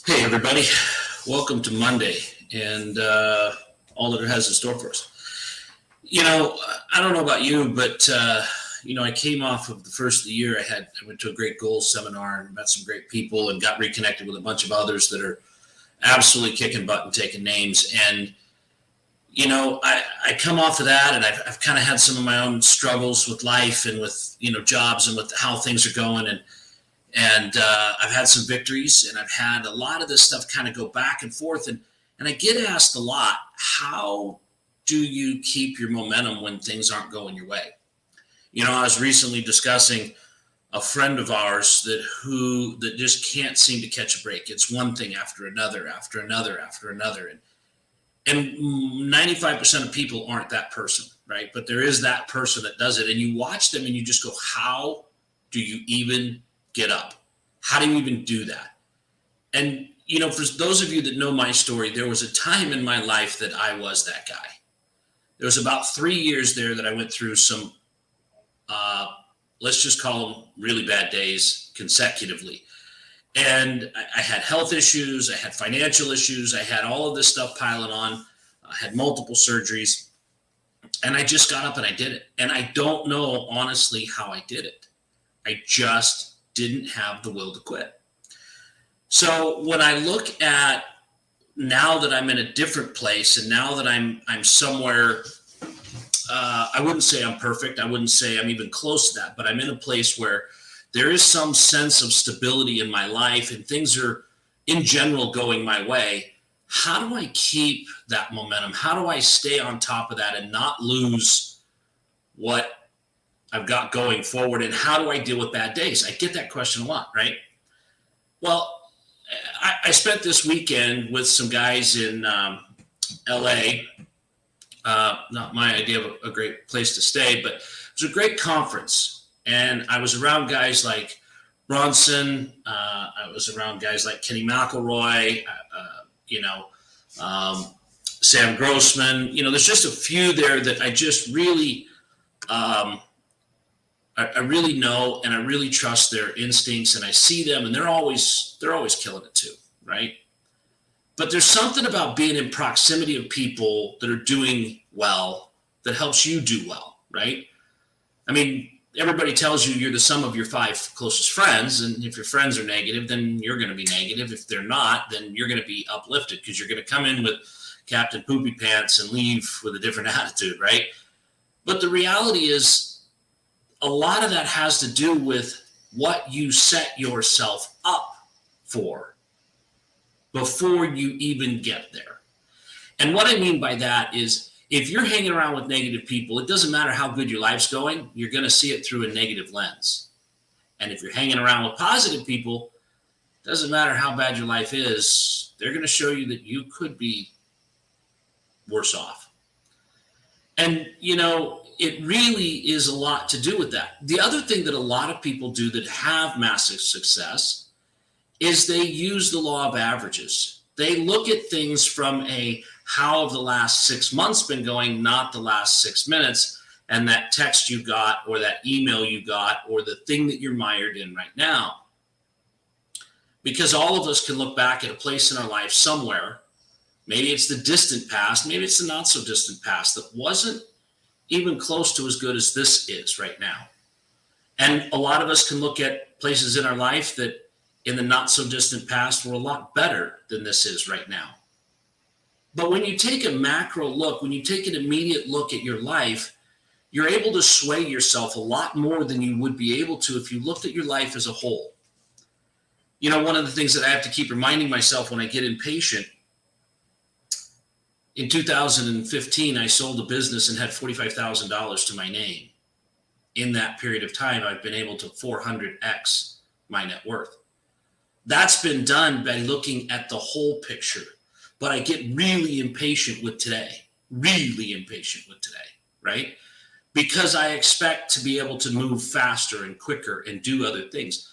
Hey, everybody. Welcome to Monday and all that it has in store for us. I don't know about you, but, I came off of the first of the year. I went to a great goals seminar and met some great people and got reconnected with a bunch of others that are absolutely kicking butt and taking names. And, I come off of that and I've kind of had some of my own struggles with life and with, jobs and with how things are going. And I've had some victories, and I've had a lot of this stuff kind of go back and forth. And I get asked a lot, how do you keep your momentum when things aren't going your way? I was recently discussing a friend of ours that just can't seem to catch a break. It's one thing after another, after another, after another. And 95% of people aren't that person, right? But there is that person that does it. And you watch them and you just go, how do you even get up? How do you even do that? And, for those of you that know my story, there was a time in my life that I was that guy. There was about 3 years there that I went through some, let's just call them really bad days consecutively. And I had health issues, I had financial issues, I had all of this stuff piling on, I had multiple surgeries, and I just got up and I did it. And I don't know, honestly, how I did it. I just didn't have the will to quit. So when I look at now that I'm in a different place, and now that I'm somewhere, I wouldn't say I'm perfect. I wouldn't say I'm even close to that, but I'm in a place where there is some sense of stability in my life and things are in general going my way. How do I keep that momentum? How do I stay on top of that and not lose what I've got going forward? And how do I deal with bad days? I get that question a lot, right? Well, I spent this weekend with some guys in LA. Not my idea of a great place to stay, but it was a great conference. And I was around guys like Bronson. I was around guys like Kenny McElroy, Sam Grossman. There's just a few there that I just really, I really know, and I really trust their instincts, and I see them, and they're always killing it too, right? But there's something about being in proximity of people that are doing well that helps you do well, right? I mean, everybody tells you you're the sum of your 5 closest friends, and if your friends are negative, then you're going to be negative. If they're not, then you're going to be uplifted because you're going to come in with Captain Poopy Pants and leave with a different attitude, right? But the reality is, a lot of that has to do with what you set yourself up for before you even get there. And what I mean by that is, if you're hanging around with negative people, it doesn't matter how good your life's going, you're going to see it through a negative lens. And if you're hanging around with positive people, it doesn't matter how bad your life is, they're going to show you that you could be worse off. And, it really is a lot to do with that. The other thing that a lot of people do that have massive success is they use the law of averages. They look at things from how have the last 6 months been going, not the last 6 minutes, and that text you got or that email you got or the thing that you're mired in right now. Because all of us can look back at a place in our life somewhere, maybe it's the distant past, maybe it's the not so distant past, that wasn't even close to as good as this is right now. And a lot of us can look at places in our life that in the not so distant past were a lot better than this is right now. But when you take a macro look, when you take an immediate look at your life, you're able to sway yourself a lot more than you would be able to if you looked at your life as a whole. One of the things that I have to keep reminding myself when I get impatient, in 2015, I sold a business and had $45,000 to my name. In that period of time, I've been able to 400x my net worth. That's been done by looking at the whole picture. But I get really impatient with today, right? Because I expect to be able to move faster and quicker and do other things.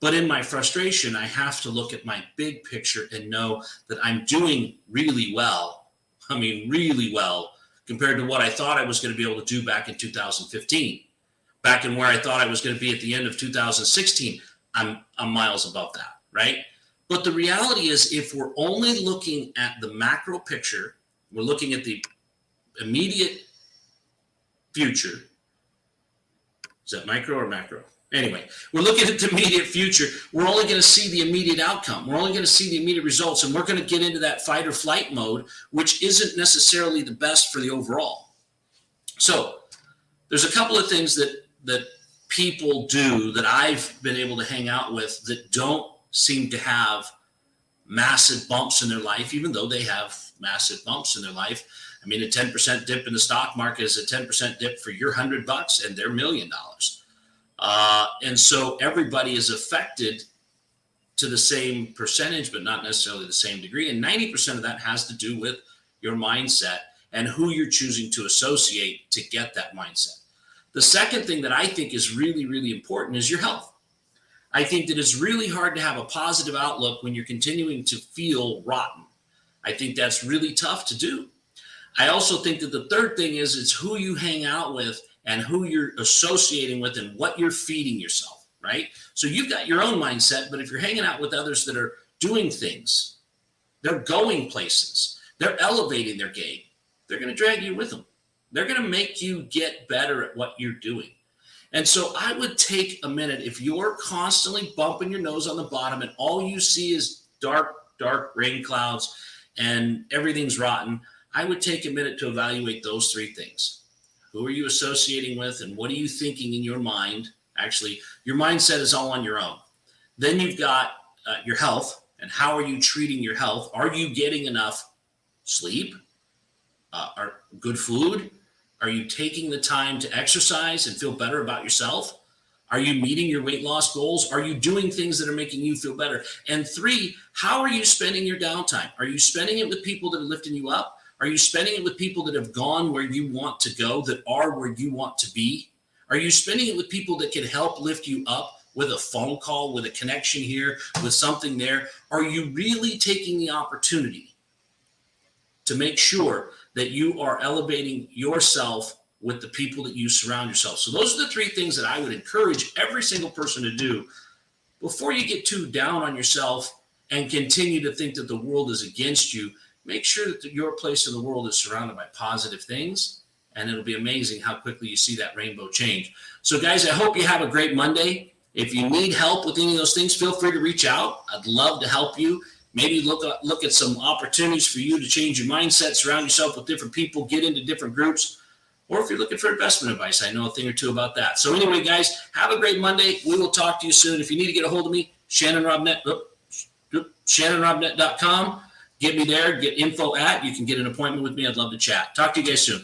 But in my frustration, I have to look at my big picture and know that I'm doing really well. I mean, really well compared to what I thought I was going to be able to do back in 2015. Back in where I thought I was going to be at the end of 2016, I'm miles above that, right? But the reality is, if we're only looking at the macro picture, we're looking at the immediate future. Is that micro or macro? Anyway, we're looking at the immediate future. We're only going to see the immediate outcome. We're only going to see the immediate results, and we're going to get into that fight or flight mode, which isn't necessarily the best for the overall. So there's a couple of things that people do that I've been able to hang out with that don't seem to have massive bumps in their life, even though they have massive bumps in their life. I mean, a 10% dip in the stock market is a 10% dip for your $100 and their $1 million. And so everybody is affected to the same percentage, but not necessarily the same degree. And 90% of that has to do with your mindset and who you're choosing to associate to get that mindset. The second thing that I think is really, really important is your health. I think that it's really hard to have a positive outlook when you're continuing to feel rotten. I think that's really tough to do. I also think that the third thing is it's who you hang out with and who you're associating with and what you're feeding yourself, right? So you've got your own mindset, but if you're hanging out with others that are doing things, they're going places, they're elevating their game, they're going to drag you with them. They're going to make you get better at what you're doing. And so I would take a minute, if you're constantly bumping your nose on the bottom and all you see is dark rain clouds and everything's rotten, I would take a minute to evaluate those three things. Who are you associating with and what are you thinking in your mind? Actually, your mindset is all on your own. Then you've got your health and how are you treating your health? Are you getting enough sleep? Are good food? Are you taking the time to exercise and feel better about yourself? Are you meeting your weight loss goals? Are you doing things that are making you feel better? And three, how are you spending your downtime? Are you spending it with people that are lifting you up? Are you spending it with people that have gone where you want to go, that are where you want to be? Are you spending it with people that can help lift you up with a phone call, with a connection here, with something there? Are you really taking the opportunity to make sure that you are elevating yourself with the people that you surround yourself? So those are the three things that I would encourage every single person to do before you get too down on yourself and continue to think that the world is against you. Make sure that your place in the world is surrounded by positive things, and it'll be amazing how quickly you see that rainbow change. So guys, I hope you have a great Monday. If you need help with any of those things, feel free to reach out. I'd love to help you. Maybe look at some opportunities for you to change your mindset, surround yourself with different people, get into different groups. Or if you're looking for investment advice, I know a thing or two about that. So anyway, guys, have a great Monday. We will talk to you soon. If you need to get a hold of me, ShannonRobnett.com. Get me there, get info at. You can get an appointment with me. I'd love to chat. Talk to you guys soon.